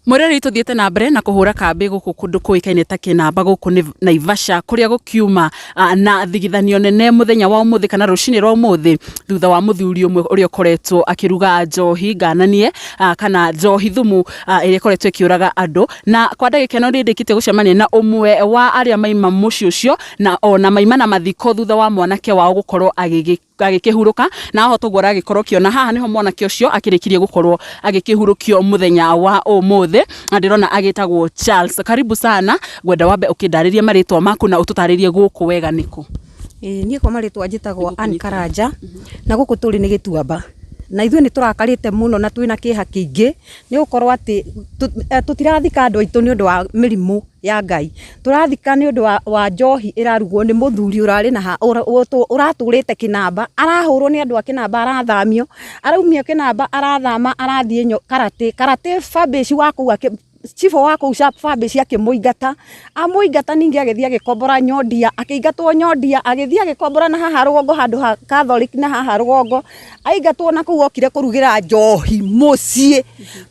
Mureri tuthiete na mbere na kuhura kambi guku kundu kuikaine ta Kinamba guku ni Naivasha kuria gukiuma na thigithanio nene muthenya wa umuthi kana rucini rwa umuthi thutha wa muthuri umwe uria koretwo akiruga njohi ngananie kana njohi thumu iria koretwo ikiuraga andu na kwa ndagika ino ndikite gucemania na umwe wa aria maima muci ucio na ona maima na mathiko thutha wa mwanake wao gukorwo agikihuruka na aho tugora agikorwo kiona haha niho mwanake ucio akirikirie gukorwo agikihurukio muthenya wa umuthi na ndirona agitagwo Charles. Karibu sana, gwenda wambe ukindariria maritwa maku na ututaririe guku wega niku. Nie kwa maritwa njitagwo Ann Karanja na guku turi ni Gituamba na ithuĩ ni turakarite muno na twina kiha kingi ni ukorwo ati tutirathika andu aitu ni undu wa mirimu ya Ngai, turathika ni undu wa njohi irarugwo ni muthuri urari na uraturite Kinamba, arahurwo ni andu a Kinamba, arathamio, araumia Kinamba, arathama, arathie karate fabesi wako Chief wako Fabesi akimuingata amuingata ningi agithia gikombora Nyondia, akiingatwo Nyondia agithia gikombora na haha rugongo handu ha Catholic na haha rugongo aingatwo na kuu okire kurugira njohi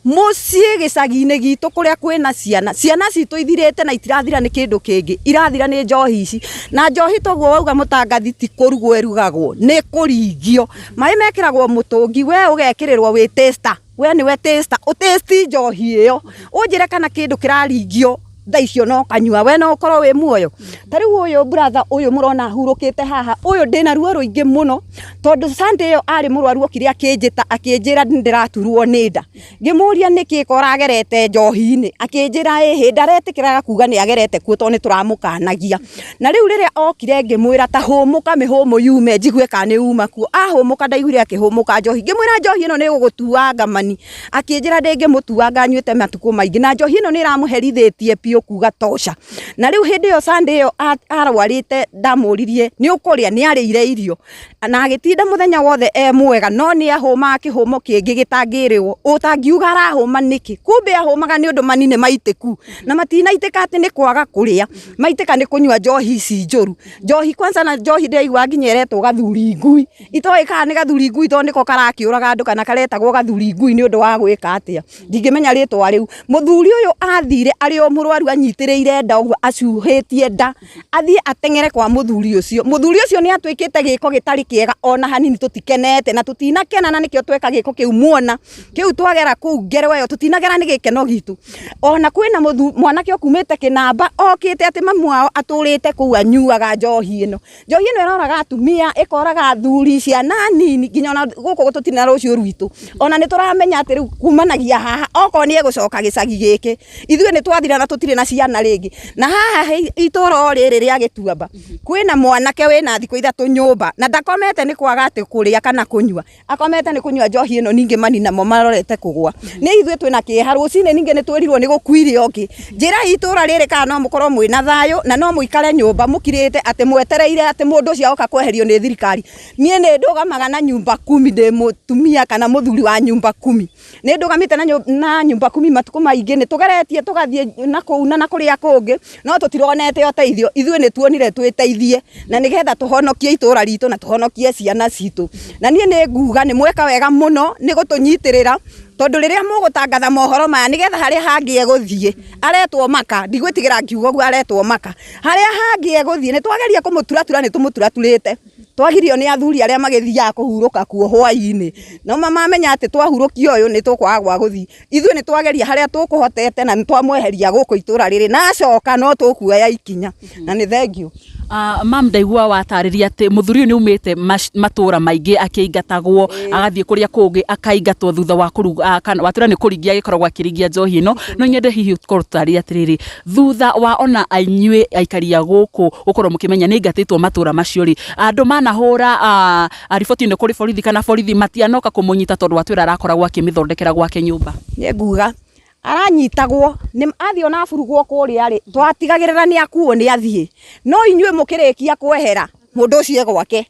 mucie gicagi-ini gitu kuria kwina ciana citu ithirite na itirathira ni kindu kingi, irathira ni njohi ici na njohi toguo wauga mutangathi ti kurugwo erugagwo ni kuringio mai mekiragwo mutungi we ugekirirwo wi taster we ni we taster utesti njohi iyo unjire kana kindu kiraringio tha icio no kanyua we no ukorwo wi muoyo. Tariu uyu brother uyu murona hurukite haha uyu ndina ruo ruingi muno tondu Sunday iyo ari murwaru okire akinjita akinjira ndiraturwo ni nda ngimuria niki koragerete njohi-ini akinjira ndaretikiraga kuga ni agerete kuo tondu turamukanagia na riu riria okire ngimwira ta humuka mihumu yume njigwe kana uma kuo ahumuka ndaiguire akihumuka njohi ngimwira njohi ino ni gugutua ngamani akinjira ndingimutuanga nyuite matuku maingi na njohi ino ni iramuherithitie kuga tosha na riu hindi yo Sunday yo arwarite ndamuririe ni ukuria ni arire irio na agitinda muthenya wothe mwega no ni ahuma akihumo kingi gitangiriwo utangiuga arahuma niki kumbe ahumaga ni undu manine maitiku na matinaitika ati ni kwaga kuria maitika ni kunywa njohi ici njuru njohi kwanza na njohi ndeigua nginyeretwo gathuri ngui itoi kana ni gathuri ngui to niko karakiuraga andu kana karetagwo gathuri ngui ni undu wa gwika atia ndingimenya ritwa riu muthuri uyu athire ari o murwaru anyitiriire nda uguo acuhitie nda athie atengere kwa muthuri ucio ni atwikite giko gitari kiega ona hanini tutikenete na tutinakena na nikio tweka giko kiu muona kiu twagera ku ngerewe yo tutinagera ni gikeno gitu ona kwina mwanake okumite Kinamba okite ati mamu wao aturite ku anyuaga njohi ino iroraga atumia ikoraga athuri ciana nini nginya ona guku tutina rucio rwitu ona ni turamenya ati riu kumanagia haha oko ni egucoka gicagi giki ithuĩ ni twathira na tutire na ciana ringi na haha itoro riri ria Gituamba kwina mwanake wina thiko ithatu nyumba na ndakomete ni kwaga ati kuria kana kunyua akomete ni kunyua njohi ino ningi manina mo marorete kugwa ni ithuĩ twina kieha rucini ningi ni twirirwo ni gukuire ongi njira itura riri kana no mukorwo mwina thayo na no muikare nyumba mukirite ati mwetereire ati mundu ucio oka kweherio ni thirikari nie ni ndugamaga na nyumba 10 ndi mutumia kana muthuri wa nyumba 10 ni ndugamite na nyumba 10 matuku maingi ni tugeretie tugathie na kuuna na kuria kungi no tutironete uteithio ithuĩ ni tuonire twiteithie na nigetha tuhonokie itura ritu na tuhonokie ciana citu na nie ni nguga ni mweka wega muno ni gutunyitirira tondu riria mugutangatha mohoro maya nigetha haria hangi eguthie aretwo maka ndigwitigira ngiugo guo aretwo maka haria hangi eguthie ni twageria kumuturatura ni tumuturaturite twagirio ni athuri aria magithiaga kuhuruka kuo hwai-ini no mamenya ati twahurukio uyu ni tukwaga gwa guthii ithuĩ ni twageria haria tukuhotete na ni twamweheria guku itura riri na acoka no tukuoya ikinya na ni thank you. Mam ndaigua watariria ati muthuri ni umite matura maingi akiingatagwo agathie kuria kungi akaingatwo thutha wa kuruga kana watura ni kuringia gikoragwo akiringia njohi ino no nyende hihi korutaria atiriri thutha wa ona ainyue aikaria guku ukorwo mukimenya ni ingatitwo matura macio ri andu manahura riboti ni kuri borithi kana borithi matianoka kumunyita tondu watwira arakoragwo akimithondekera gwake nyumba ni nguga aranyitagwo ni athio na burugwo kuria ri twatigagirira ni akuo ni athie no inyue mukirikia kwehera mundu ucio gwake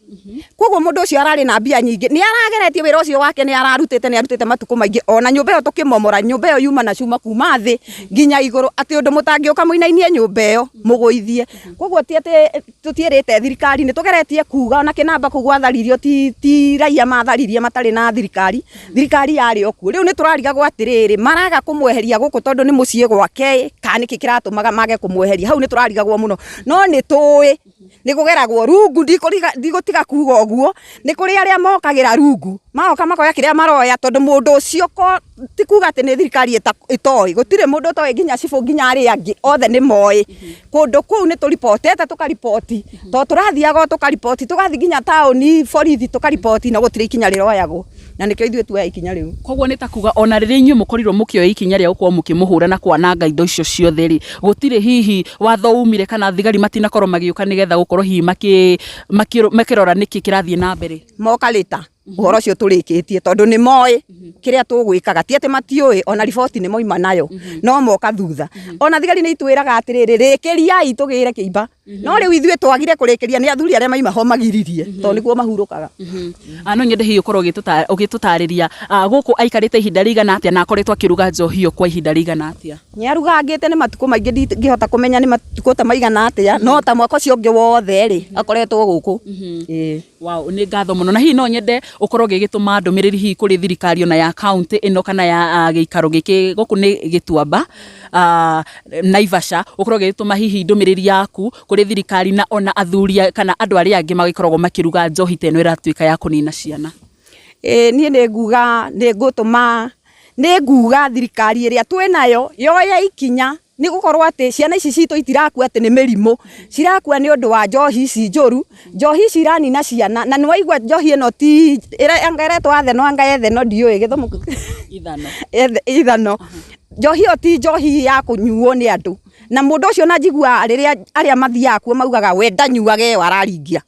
koguo mundu ucio arari na mbia nyingi ni arageretie wira ucio wake ni ararutite matuku maingi ona nyumba iyo tukimomora nyumba iyo yuma na cuma kuma thi nginya iguru ati undu mutangiuka muinainie nyumba iyo muguithie koguo ti ati tutierite thirikari ni tugeretie kuga ona kinamba kugwatharirio ti raia matharirie matari na thirikari yari okuo riu ni turariga gwatiriri maraga kumweheria guku tondu ni mucie gwake kana niki kiratumaga mage kumweheria hau ni turarigagwo muno no ni tui ni kugeragwo rungu ndigutiga kuga uguo ni kuri aria mokagira rungu maoka makoya kiria maroya tondu mundu ucio ko ti kuga ati ni thirikari itoi gutire mundu utoi nginya cifu nginya ari angi othe ni moi kundu kuu ni turipotete tukaripoti to turathiaga tukaripoti tugathi nginya tauni borithi tukaripoti na gutire ikinya riroyagwo na nikio ithuĩ tuoya ikinya riu koguo ni ta kuga ona riria inyuĩ mukorirwo mukioya ikinya ria gukorwo mukimuhura na kwananga indo icio ciothe ri gutire hihi watho umire kana thigari matinakorwo magiuka nigetha gukorwo hihi makirora niki kirathie na mbere moka lita uhoro ucio turikitie tondu ni moi kiria tugwikaga ti ati matiui ona riboti ni moima nayo no moka thutha ona thigari ni itwiraga atiriri rikiriai tugire kiimba no riu ithuĩ twagire kurikiria ni athuri aria maima ho magiririe to niguo mahurukaga no nyende hihi ukorwo ugitutariria guku aikarite ihinda rigana atia na akoretwo akiruga njohi kwa ihinda rigana atia ni arugangite ni matuku maingi ngihota kumenya ni matuku ta maigana atia no ta mwaka ucio ungi wothe ri akoretwo guku wow ni ngatho muno na hihi no nyende ukorwo gigituma ndumiriri hihi kuri thirikari ona ya county ino kana ya giikaro giki guku ni Gituamba Naivasha ukorwo gigituma hihi ndumiriri yaku kuri thirikari na ona athuri kana andu aria angi magikoragwo makiruga njohi teno iratuika ya kunina ciana nie ni nguga thirikari iria twinayo yoya ikinya ni gukorwo ati ciana ici citu itirakua ati ni mirimu cirakua ni undu wa njohi ici njuru njohi ici iranina ciana na ni waigua njohi ino ti angeretwo atheno angaetheno ndiui githomo ithano njohi iyo ti njohi ya kunyuo ni andu na mundu ucio na njigua riria aria mathiaga kuo maugaga we ndanyuage wararingia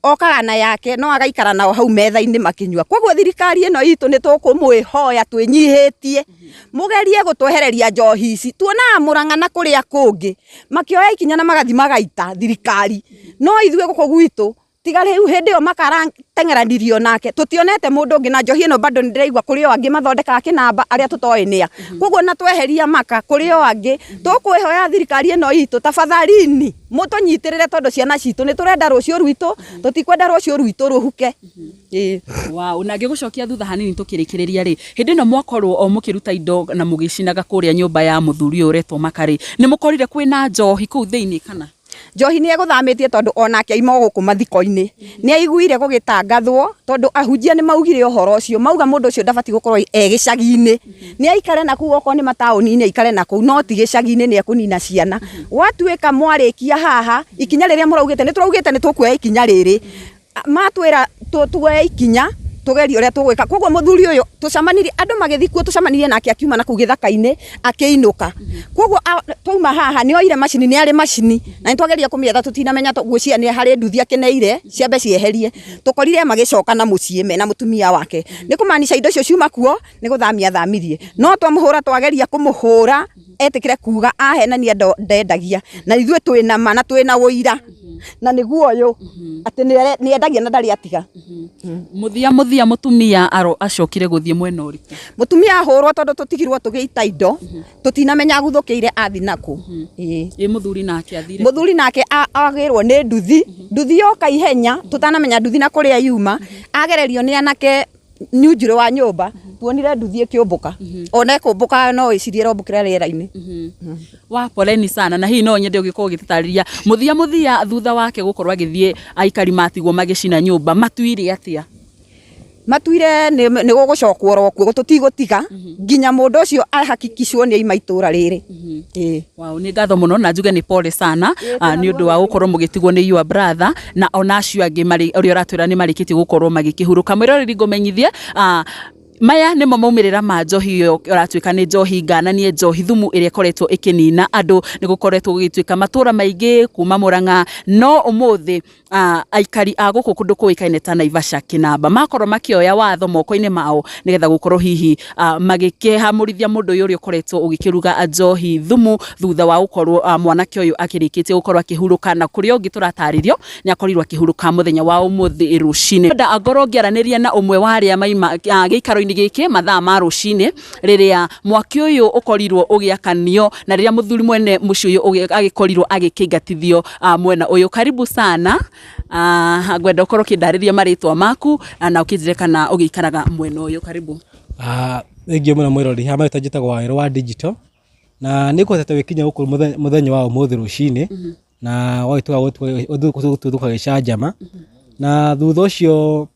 okaga na yake no agaikara nao hau metha-ini makinyua koguo thirikari ino itu ni tukumwihoya twinyihitie mugerie gutwehereria njohi ici tuonaga Murang'a kuria kungi makioya ikinya na magathi magaita thirikari no ithuĩ guku gwitu tiga riu hindi yo makarateng'eranirio nake tutionete mundu ungi na njohi ino bado ndiraigua kuri o angi mathondekaga kinamba aria tutoi nia koguo na tweheria maka kuri o angi tukwihoya thirikari ino itu tafadhalini mutunyitirire tondu ciana citu ni turenda rucio rwitu tutikwenda rucio rwitu ruhuke wow na ngigucokia thutha hanini tukirikiriria ri hindi no mwakorwo o mukiruta indo na mugicinaga kuria nyumba ya muthuri uretwo Makari ni mukorire kwina njohi kuu thiini kana njohi ni eguthamĩtie tondu onake aima guku mathiko-ini ni aiguire gugitangathwo tondu ahunjia ni maugire uhoro ucio mauga mundu ucio ndabati gukorwo gicagi-ini ni aikare na kuu oko ni matauni-ini aikare na kuu no ti gicagi-ini ni ekunina ciana watuika mwarikia haha ikinya riria muraugite ni tukuoya ikinya riri matwira tuoya ikinya tugerie uria tugwika koguo muthuri uyu tucamanirie andu magithikuo tucamanirie nake akiuma na kugithaka-ini akiinuka koguo twauma haha ni oire macini ni ari macini na nitwageria kumietha tutinamenya gucia ni hari nduthi akineire ciambe cieherie tukorire magicoka na mucie mena mutumia wake ni kumanisha indo cio ciuma kuo ni guthamia thamirie no twamuhura twageria kumuhura etikire kuga ahenania ndendagia na ithuĩ twina ma na twina uira na niguo uyu ati ni endagia na ndari atiga muthia mutumia acokire guthie mwena uriku mutumia ahurwo tondu tutigirwo tugiita indo tutinamenya guthukiire athi naku muthuri nake athire muthuri nake agirwo ni nduthi yoka ihenya tutanamenya nduthi na kuria yuma agererio ni anake nyunjiro wa nyumba tuonire nduthi ikiumbuka ona ikumbuka no icirie rombukira riera-ini wa poleni sana na hihi no nyende ugikorwo ugitutariria muthia thutha wake gukorwo agithie aikari matigwo magicina nyumba matuire atia matuire ni gugucokwo rokuo tutigutiga nginya mundu ucio ahakikishwo ni aima itura riri wow ni ngatho muno na njuge ni pole sana ni undu wa gukorwo mugitigwo ni your brother na ona acio angi mari uria ratwira ni marikitie gukorwo magikihuruka mwiroreri ngomenyithie maya nimo maumirira ma njohi yo oratuika ni njohi ngananie njohi thumu iria koretwo ikinina andu ni gukoretwo gugituika matura maingi kuma Murang'a no umuthi aikari a guku kundu kuikaine ta Naivasha Kinamba makorwo makioya watho moko-ini mao nigetha gukorwo hihi magikehamurithia mundu uyu ukoretwo ugikiruga njohi thumu thutha wa gukorwo mwanake uyu akirikitie gukorwo akihuruka na kuri ungi turataririo ni akorirwo akihuruka muthenya wa umuthi rucini nda agorwo ngiaraniria na umwe wa aria maima giikaro-ini giki mathaa ma rucini riria mwaki uyu ukorirwo ugiakanio na riria muthuri mwene muci uyu agikorirwo agikingatithio mwena uyu. Karibu sana ngwenda ukorwo kindariria maritwa maku na ukinjire kana ugikaraga mwena uyu. Karibu. Thengiũ mũno mwĩrori hama itajitagwo Waĩrũ wa digital na nĩkwendete wikinya guku muthenya wa umuthi rucini na wagituka gĩcanjama na thutha ũcio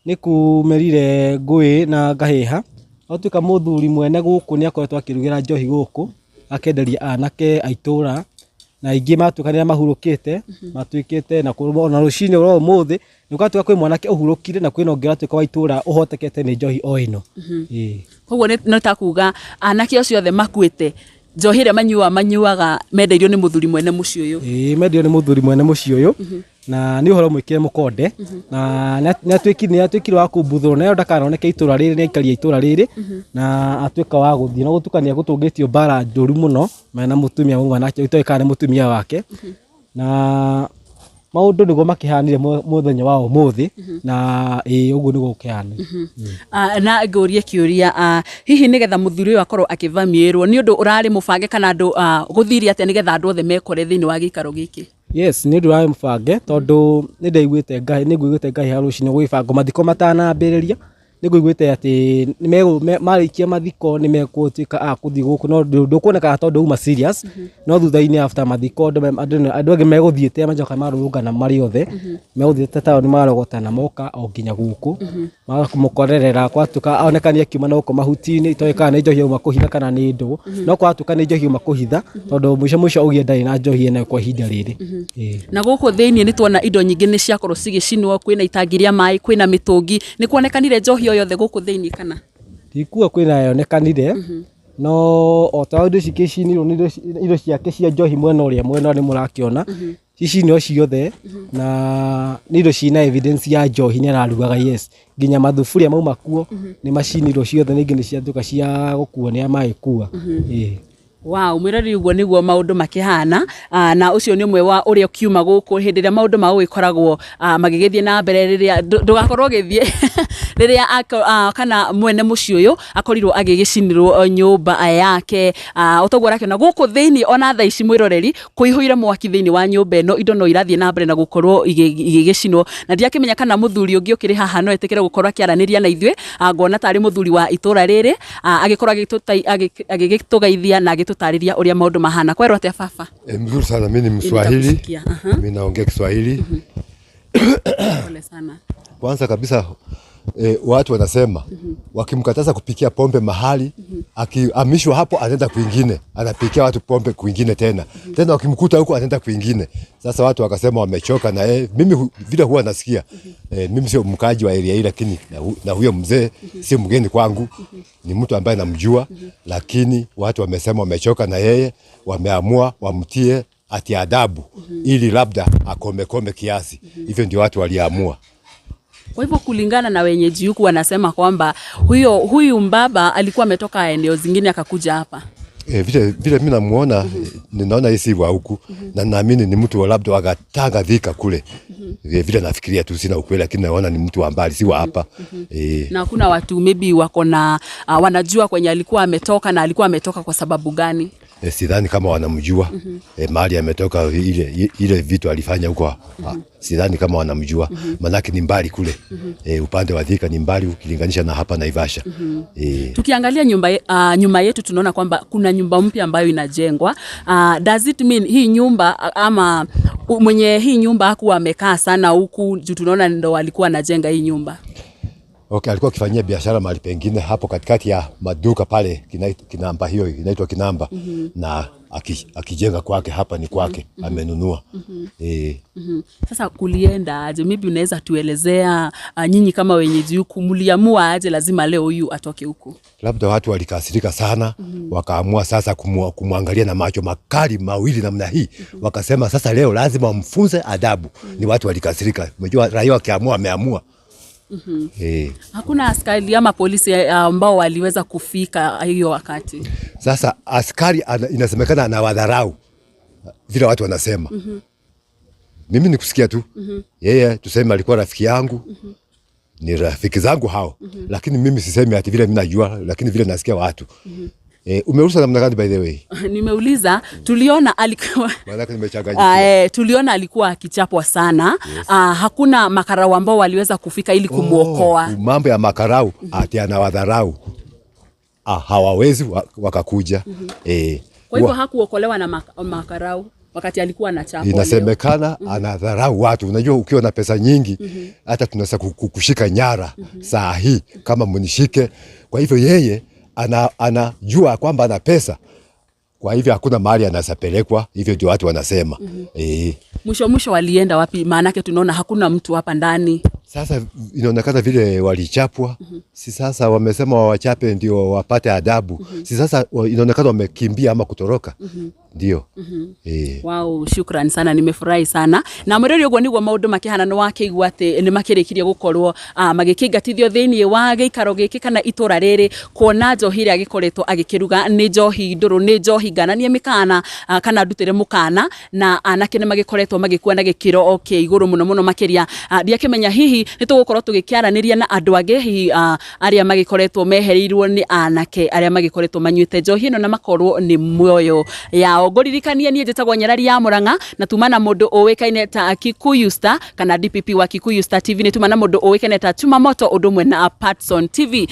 nĩkumerire ngũĩ na ngahiha otuika muthuri mwene guku ni akoretwo akirugĩra njohi guku akenderia anake aitura na ingi matukanira mahurukite matuikite na kurubona rucini ro umuthi nukatuka kwi mwanake uhurukire na kwina ongira tuka waitura uhotekete ni njohi o ino. Koguo no takuga anake acio othe makuite njohi ria manyuaga mendeirio ni muthuri mwene muci uyu. Mendeirio ni muthuri mwene muci uyu na ni uhoro mwikire mukonde na atuikire wa kumbuthuro na ndakanoneke itura riri ni aikari itura riri na atuika wa guthii no gutukania gutungitio bara ndoru muno mena mutumia mwanake itoikane mutumia wake na maundu nigo makihanire muthenya wa umuthi na uguo nigo ukihana. Na ngorie kiuria hihi nigetha muthuri uyu akorwo akivamirwo ni undu urari mubange kana andu guthiri atia nigetha andu othe mekore thiini wa gikaro giki? Yes, ni ndu wa mubange tondu ni ndaiguite ngahi harucini gwibanga mathiko matanambiriria niguiguite ati marikia mathiko ni mekutuika akuthi guku no ndukuoneka tondu uma serious no thutha-ini after mathiko andu angi meguthiite majoka marurungana mari othe meguthiite tawo ni marogotana moka o nginya guku makumukorerera kwatuka onekania kiuma no mahuti-ini itoika ni njohi uma kuhitha kana ni ndu no kwatuka ni njohi uma kuhitha tondu mwisho ugie ndari na njohi ene kwa ihinda riri. Na guku thiini ni tuona indo nyingi ni ciakorwo cigicinwo kwina itangiria mai kwina mitungi ni kuonekanire njohi yothe guku thiini kana tikua kwina yonekanire no o taundu cikicinirwo ni indo ciake cia njohi mwena ni murakiona cicinio ciothe na ni indo cina evidence ya njohi ni ararugaga. Yes, nginya mathufuria mauma kuo ni macinirwo ciothe ni ngini ciatuka cia gukuo ni amaikua. Wow, mwirari uguo niguo maundu makihana na ucio ni umwe wa uria kiuma guku hindi ria maundu ma gwikoragwo magigithie na mbere riria ndugakorwo githie riria kana mwene muci uyu akorirwo agigicinirwo nyumba yake utogwo rakiona guku thiini ona thaa ici mwiroreri kuihuire mwaki thiini wa nyumba ino indo no irathie na mbere na gukorwo igigicinwo na ndiakimenya kana muthuri ungi ukiri haha no etekere gukorwo akiaraniria na ithwe ngona tari muthuri wa itura riri agikorwo agigitugaithia na agitutariria uria maundu mahana. Kwero atia baba? Mzuri sana, mimi ni Mswahili. Mimi naongea Kiswahili. Pole sana. Kwanza kabisa watu wanasema wakimkataza kupikia pombe mahali akihamishwa hapo anaenda kwingine, anapikia watu pombe kwingine tena wakimkuta huko anaenda kwingine. Sasa watu wakasema wamechoka na mimi vile huwa nasikia mimi sio mkaji wa area hii, lakini na huyo mzee si mgeni kwangu, ni mtu ambaye namjua, lakini watu wamesema wamechoka na yeye, wameamua wamtie ati adabu ili labda akome kiasi. Hivyo ndio watu waliamua. Kwa hivyo kulingana na wenyeji huku wanasema kwamba huyu mbaba alikuwa ametoka eneo zingine akakuja hapa. Vile mimi namuona ninaona hisi wa huku na naamini ni mtu labda wakatanga Thika kule. Vile nafikiria tu, sina ukweli, lakini naona ni mtu wa mbali, si wa hapa. Na kuna watu maybe wako na wanajua kwenye alikuwa ametoka na alikuwa ametoka kwa sababu gani? Sidhani kama wanamjua mahali ametoka, ile vitu alifanya huko. Sidhani kama wanamjua, manake ni mbali kule. Upande wa Thika ni mbali ukilinganisha na hapa Naivasha. Tukiangalia nyumba yetu tunaona kwamba kuna nyumba mpya ambayo inajengwa. Does it mean hii nyumba ama mwenye hii nyumba hakuwa amekaa sana huku juu tunaona ndo alikuwa anajenga hii nyumba? Okay, alikuwa akifanyia biashara mahali pengine hapo katikati ya maduka pale Kinamba, hiyo inaitwa Kinamba. Na akijenga kwake hapa ni kwake, amenunua. Sasa kulienda aje? Maybe unaweza tuelezea nyinyi kama wenyeji huku mliamua aje lazima leo huyu atoke huku? Labda watu walikasirika sana, wakaamua sasa kumwangalia na macho makali mawili namna hii. Wakasema sasa leo lazima wamfunze adabu. Ni watu walikasirika. Unajua raia wakiamua ameamua. Hakuna askari ama polisi ambao waliweza kufika hiyo wakati? Sasa askari inasemekana anawadharau vile watu wanasema. Mimi nikusikia tu. Yeye tuseme alikuwa rafiki yangu. Ni rafiki zangu hao. Lakini mimi sisemi ati vile mimi najua, lakini vile nasikia watu. Umeuliza namna gani by the way? Nimeuliza, tuliona alikuwa tuliona alikuwa akichapwa sana. Hakuna makarau ambao waliweza kufika ili kumuokoa. Mambo ya makarau ati anawadharau. Hawawezi wakakuja. Kwa hivyo hakuokolewa na makarau wakati alikuwa anachapwa. Inasemekana anadharau watu. Unajua ukiwa na pesa nyingi hata tunaweza kukushika nyara saa hii kama mnishike. Kwa hivyo yeye anajua kwamba ana pesa. Kwa hivyo hakuna mahali anasapelekwa. Hivyo ndio watu wanasema. Mwisho walienda wapi? Maanake tunaona hakuna mtu hapa ndani. Sasa inaonekana vile walichapwa. Si sasa wamesema wawachape ndio wapate adabu. Si sasa inaonekana wamekimbia ama kutoroka. Ndio. Wow, shukrani sana, nimefurahi sana. Na mureri ugo niguo maundu makihana no wakeigua ati ni makirikirie gukorwo magikingatithio thiini wa giikaro giki kana itura riri, kuona njohi ria gikoretwo agikiruga ni njohi nduru, ni njohi ngananie mikana kana ndutire mukana, na anake ni magikoretwo magikua na gikiro okay iguru muno makiria. Ndiakimenya hihi nitugukorwo tugikiaraniria na andu age hihi aria magikoretwo mehereirwo ni anake aria magikoretwo manyuite njohi ino na makorwo ni muoyo yao. Ngoririkania nie njitagwo Nyarari ya Murang'a, na tumana mundu uwikaine ta Kikuyu Star kana DPP wa Kikuyu Star TV, ni tumana mundu uwikaine ta Chuma Moto udumwe na Patson TV.